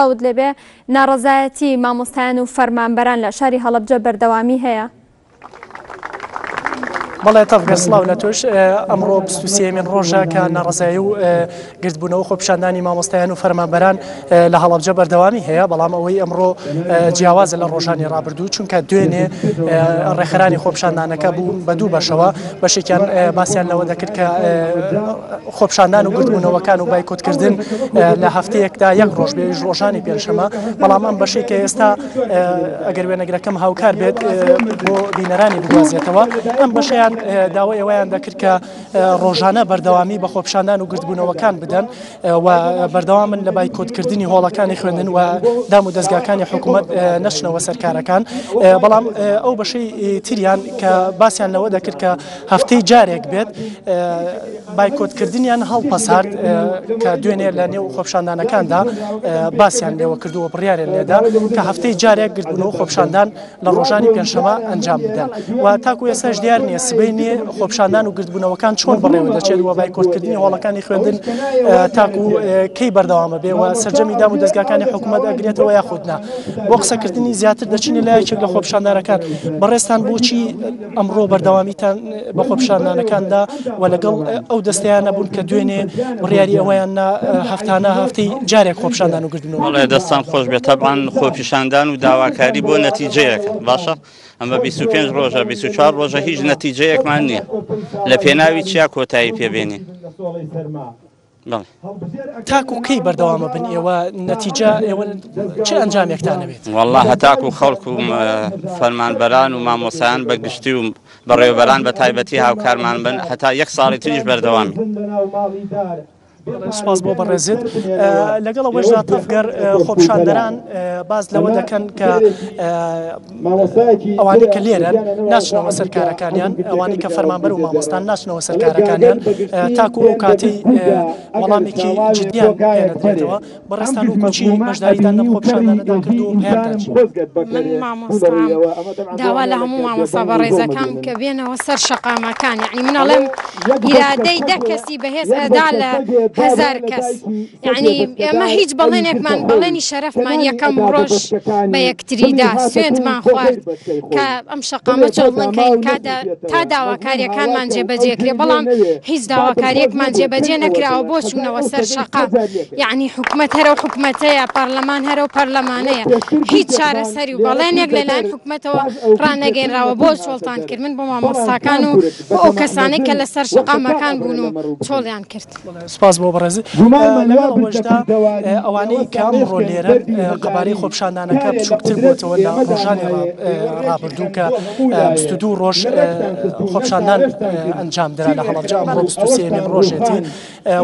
ڕاود لێبێ ناڕەزایەتی مامۆستایان و فەرمانبەران لە شاری هەڵەبجە بەردەوامی هەیە. بەڵێ تەفگەر سڵاو لە تۆش ئەمڕۆ 23مین ڕۆژە کە ناڕەزایی و گرتبوونەوە خۆپیشاندانی مامۆستایان و فەرمانبەران لە هەڵەبجە بەردەوامی هەیە، بەڵام ئەوەی ئەمڕۆ جیاوازە لە ڕۆژانی ڕابردوو، چونکە دوێنێ ڕێکخراانی خۆپیشاندانەکە بوو بە دوو بەشەوە، بەشێکیان باسییان لەوە دەکرد کە خۆپیشاندان و گرتبوونەوەکان و بایکۆتکردن لە هەفتەیەکدا یەک ڕۆژ بێ ڕۆژانی پێشەمە، بەڵام ئەم بەشێک کە ئێستا ئەگەر وێنەگرەکەم هاوکار بێت بۆ بینەرانی بگوازێتەوە، ئەم بەشیان داوای ئەوەیان دەکرد کە ڕۆژانە بەردەوامی بە خۆپیشاندان و گرتبوونەوەکان بدەن و بەردەوامن لە بایکۆتکردنی هۆڵەکانی خوێندن و دام و دەستگاکانی حکوومەت نەچنەوە سەرکارەکان، بەڵام ئەو بەشەی تریان کە باسییان لەوە دەکرد کە هەفتەی جارێک بێت بایکۆتکردنیان هەڵپەسارد کە دوێنێ لە نێو خۆپیشاندانەکاندا باسییان لێوە کردووە بڕیارێن لێدا کە هەفتەی جارێک گرتبوونەوە خۆپیشاندان لە ڕۆژانی پێنجشەمە ئەنجام بدەن و تاکو ئێستاش دیار نییە سبەی خۆپیشاندان و گرتبوونەوەکان چۆن بڕێوە دەچێت و بایکۆتکردنی هۆڵەکانی خوێندن تاکو کەی بەردەوامە بێ و سەرجەمی دام و دەستگاکانی حکوومەت ئەگرێتەوە یاخودنا بۆ قسەکردنی زیاتر دەچینە لای یەکێک لە خۆپیشاندانەکان. بەڕێستان بۆچی ئەمڕۆ بەردەوامیتان بە خۆپیشاندانەکاندا و لەگەڵ ئەو دەستیانە بوون کە دوێنێ بڕیاری ئەوەیان هەفتانە هەفتەی جارێک خۆپیشاندان و گرتبوونەوە؟ وڵێ دەستان خۆش بێت، تەبعاً خۆپیشاندان و داواکاری بۆ نەتیجەیەک باشە، ئەمە 25 ڕۆژە 24 ڕۆژە هیچ نەتیجەیەکمان نییە، لە پێناوی چیا کۆتایی پێبێنین؟ تاکو کەی بەردەوامە بن ئێوە نەتیجە ئێوە چه ئەنجامێکتانە بێت؟ وەڵڵا هەتاکو خەڵک و فەرمانبەران و مامۆسایان بەگشتی و بەڕێوەبەران بە تایبەتی هاوکارمان بن هەتا یەک ساڵی تریش بەردەوامی. سپاس بۆ بەڕێزت. لەگەڵ ئەوەشدا تەفگەر خۆپیشاندەران باز لەوە دەکەن کە ئەوانەی کە لێرەن ناچنەوە سەرکارەکانیان، ئەوانەی کە فەرمانبەر و مامۆستان ناچنەوە سەرکارەکانیان تاکو ئەو کاتەی وەڵامێکی جدیان پێنەدرێتەوە. بەڕێستان و کوچی بەشداریتان لەم خۆپیشاندانەدا کردو و هەیەداچی؟ من مامۆستام داوا لە هەموو مامۆستا بەڕێزەکەم کە بێنەوە سەر شەقامەکان، یعنی من ئەڵێم ئیرادەی دە کەسی بەهێز ئەدا لە 1000 کەس، یعنی ئێمە هیچ بەڵێنێکمان بەڵێنی شەرەفمان یەکەم ڕۆژ بە یەکتریدا سوێندمان خوارد کە ئەم شەقامە چۆڵنکەین تا داواکاریەکانمان جێبەجێکرێ، بەڵام هیچ داواکاریەکمان جێبەجێ نەکراوە بۆ چوونەوە سەر شەقا، یعنی حکوومەت هەرە و حکوومەتەیە، پەرلەمان هەرە و پەرلەمانەیە، هیچ چارەسەری و بەڵێنێک لەلایەن حکوومەتەوە ڕانەگەینراوە بۆ چۆڵتانکردن بۆ مامۆستاکان و بۆ ئەو کەسانەی کە لەسەر شەقامەکان بوون و چۆڵیان کرد. سپاس بۆ بەڕێز. لەگەڵەوەشدا ئەوانەی کە ئەمڕۆ لێرە قەبارەی خۆپیشاندانەکە بچووکتر بووتەوە لە ڕۆژانی ڕابردوو کە 22 ڕۆژ خۆپیشاندان ئەنجام درا لە هەڵەبجە، ئەمڕۆ 23مین ڕۆژێتی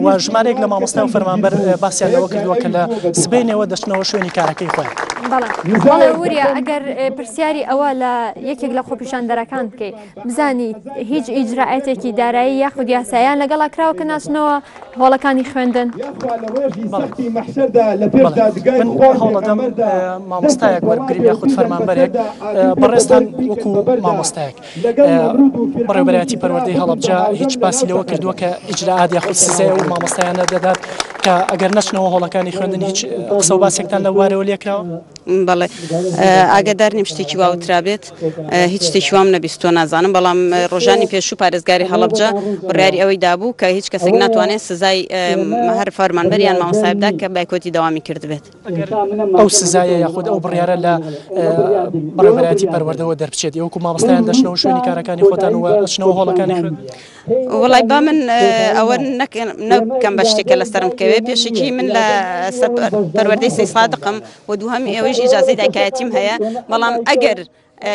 و ژمارەیەک لە مامۆستا و فەرمانبەر باسییان لەوە کردووە کە لە سبەینەوە دەچنەوە شوێنی کارەکەی خۆیان. بەڵێ وریا ئەگەر پرسیاری ئەوە لە یەکێک لە خۆپیشاندەرەکان بکەیت بزانی هیچ ئیجراعەتێکی دارایی یاخود یاساییان لەگەڵا کراوە کە ناچنەوە هۆڵەکانی خوێندن؟ هەوڵەدەم مامۆستایەک وەربگریم یاخود فەرمانبەرێک بەڕێستان وەکو مامۆستایەک بەڕێوەبەرایەتی پەروەردەی هەڵەبجە هیچ باسی لەوە کردووە کە ئیجراعات یاخود سزای و مامۆستایانە دەدات کە ئەگەر نەچنەوە هۆڵەکانی خوێندن هیچ قسە و باسێکتان لە وارەوە لێکراوە؟ بەڵێ ئاگادار نیم شتێکی واوترا بێت، هیچ شتێکی وام نەبیستۆ نازانم، بەڵام ڕۆژانی پێشوو پارێزگاری هەڵەبجە بڕیاری ئەوەی دابوو کە هیچ کەسێک ناتوانێت سزای هەر فەرمانبەریان مامۆستای بدا کە بایکۆتی دەوامی کرد بێت. ئەو سزایە یاخود ئەو بڕیارە لە بەڕێوەبەرایەتی پەروەردەوە دەربچێت، وەکو مامۆستایان دەچنەوە شوێنی کارەکانی خۆتان و ئەچنەوە هۆڵەکانی خوێندن؟ وڵای با من ئەوە نەکەم بە شتێکە لەسەرم کەوێ، پێشێکی من لە پەروەردەی سەی سادقم و دووهەمی ئەوەیش ئیجازەی دایکایەتیم هەیە، بەڵام ئەگەر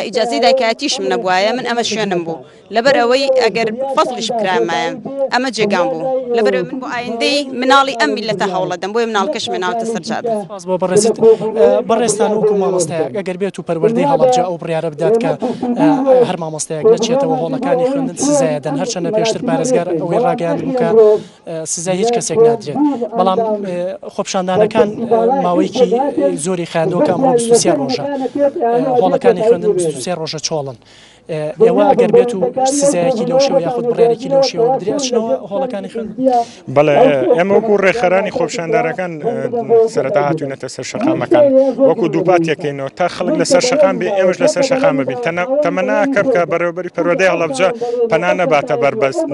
ئیجازەی دایکایەتیشم نەبووایە من ئەمە شوێنم بوو، لەبەر ئەوەی ئەگەر فەزڵیش بکرامایە ئەمە جێگام بوو، لەبەر من بۆ ئایندەی مناڵی ئەم میلەتە هەوڵەدەم بۆیە مناڵکەش مناوتە سەرجادە. بۆ بەڕێزت بەڕێستان وەکو مامۆستایە ئەگەر بێت و پەروەردەی هەڵەبجە ئەو بڕیارە بدات کە هەر مامۆستایەک نەچێتەوە هۆڵەکانی خوێندن سزایە دەن، هەرچەندە پێشتر پارێزگار ئەوەی ڕاگەیاندبوو کە سزای هیچ کەسێک نادرێت، بەڵام خۆپیشاندانەکان ماوەیەکی زۆری خایاندەوە کە ئەمڕۆ 23 ڕۆژە هۆڵەکانی خوێندن 23 ڕۆژە چۆڵن، ئێوە ئەگەر بێت و سزایەکی لەو شێوە یاخود بڕێارێکی لەو شێوە بدرێت ئەچنەوە هۆڵەکانی خوێن؟ بەڵێ ئێمە وەکو ڕێکخەرانی خۆپیشاندارەکان سەرەتا هاتوونەتە سەر شەقامەکان وەکو دووپاتێکەکەینەوە تا خەڵک لەسەر شەقام بێ ئێمەش لەسەر شەقام ببین تەمەناکەم کە بەڕێوەبەری پەروەردەی هەڵەبجە پەنا نەباتە بەربەست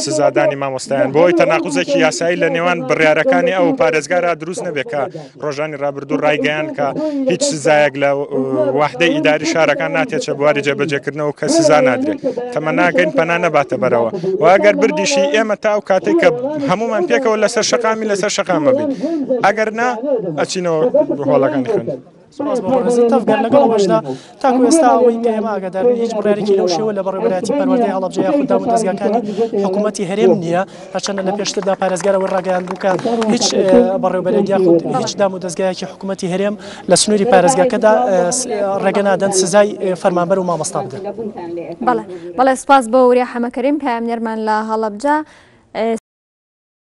سزادانی مامۆستایان بۆی تەناقوزێکی یاسایی لە نێوان بڕیارەکانی ئەو پارێزگارە دروست نەبێت کە ڕۆژانی ڕابردوو ڕایگەیان کە هیچ سزایەک لە وحدەی ئیداری شارەکان ناتێتە بواری جێبەجێکردنەوە کە سزا نادرێت تەمەناکەین پەنا نەباتە بەرەوە و ئەگەر بردیشی ئێمە تا ئەو کاتێک کە هەمومان پێکەوە لەسەر شەقامی لەسەر شەقامە بین ئەگەر نا ئەچینەوە هۆڵەکانی خوێن. تەفگەر لەگەڵ ئەوەشدا تاکو ئێستا ئەوەی ئێمە ئاگادارین هیچ بڕیارێکی لەو شێوە لە بەڕێوەبەری پەروەردەی هەڵەبجە یاخود دام و دەستگاکانی حکوومەتی هەرێم نییە هەرچەندە لە پێشتردا پارێزگارەوە ڕاگەیان بوو کە هیچ بەڕێوەبەرێک یاخود هیچ دام و دەستگایەکی حکوومەتی هەرێم لە سنووری پارێزگاکەدا ڕێگە نادەن سزای فەرمانبەر و مامۆستا بدەن. بەڵێ سپاس بۆ وریا حەمەکەریم پایامنێرمان لە هەڵەبجە.